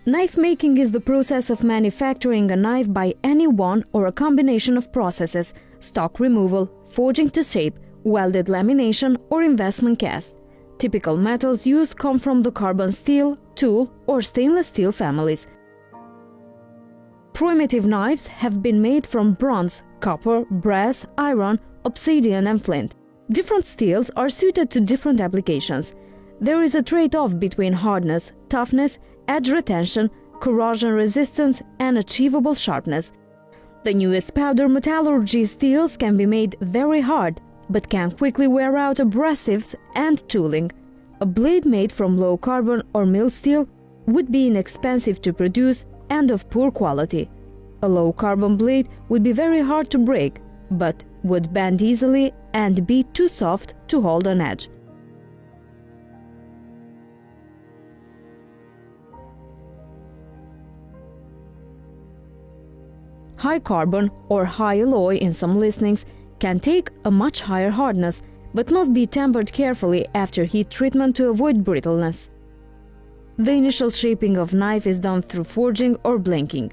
Knife making is the process of manufacturing a knife by any one or a combination of processes: stock removal, forging to shape, welded lamination, or investment cast. Typical metals used come from the carbon steel, tool, or stainless steel families. Primitive knives have been made from bronze, copper, brass, iron, obsidian, and flint. Different steels are suited to different applications. There is a trade-off between hardness, toughness, edge retention, corrosion resistance, and achievable sharpness. The newest powder metallurgy steels can be made very hard, but can quickly wear out abrasives and tooling. A blade made from low carbon or mill steel would be inexpensive to produce and of poor quality. A low carbon blade would be very hard to break, but would bend easily and be too soft to hold an edge. High carbon or high alloy in some listings can take a much higher hardness, but must be tempered carefully after heat treatment to avoid brittleness. The initial shaping of knife is done through forging or blanking.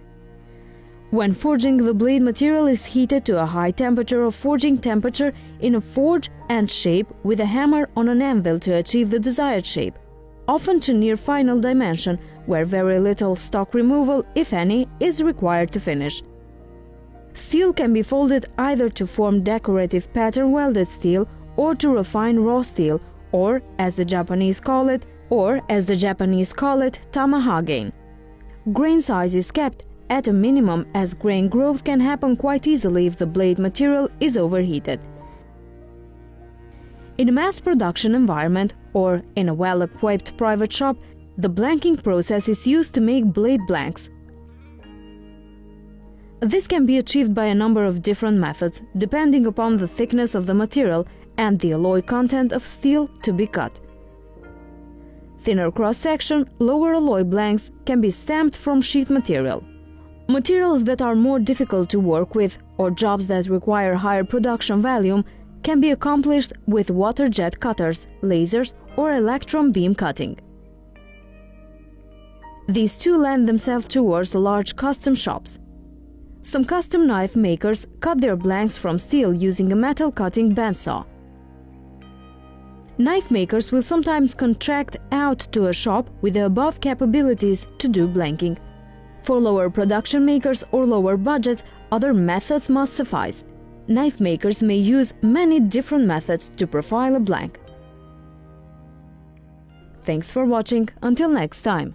When forging, the blade material is heated to a high temperature of forging temperature in a forge and shape with a hammer on an anvil to achieve the desired shape, often to near final dimension, where very little stock removal, if any, is required to finish. Steel can be folded either to form decorative pattern welded steel or to refine raw steel, or as the Japanese call it, tamahagain. Grain size is kept at a minimum, as grain growth can happen quite easily if the blade material is overheated. In a mass production environment or in a well-equipped private shop, the blanking process is used to make blade blanks. This can be achieved by a number of different methods, depending upon the thickness of the material and the alloy content of steel to be cut. Thinner cross-section, lower alloy blanks can be stamped from sheet material. Materials that are more difficult to work with, or jobs that require higher production volume, can be accomplished with water jet cutters, lasers, or electron beam cutting. These two lend themselves towards the large custom shops. Some custom knife makers cut their blanks from steel using a metal cutting bandsaw. Knife makers will sometimes contract out to a shop with the above capabilities to do blanking. For lower production makers or lower budgets, other methods must suffice. Knife makers may use many different methods to profile a blank. Thanks for watching. Until next time.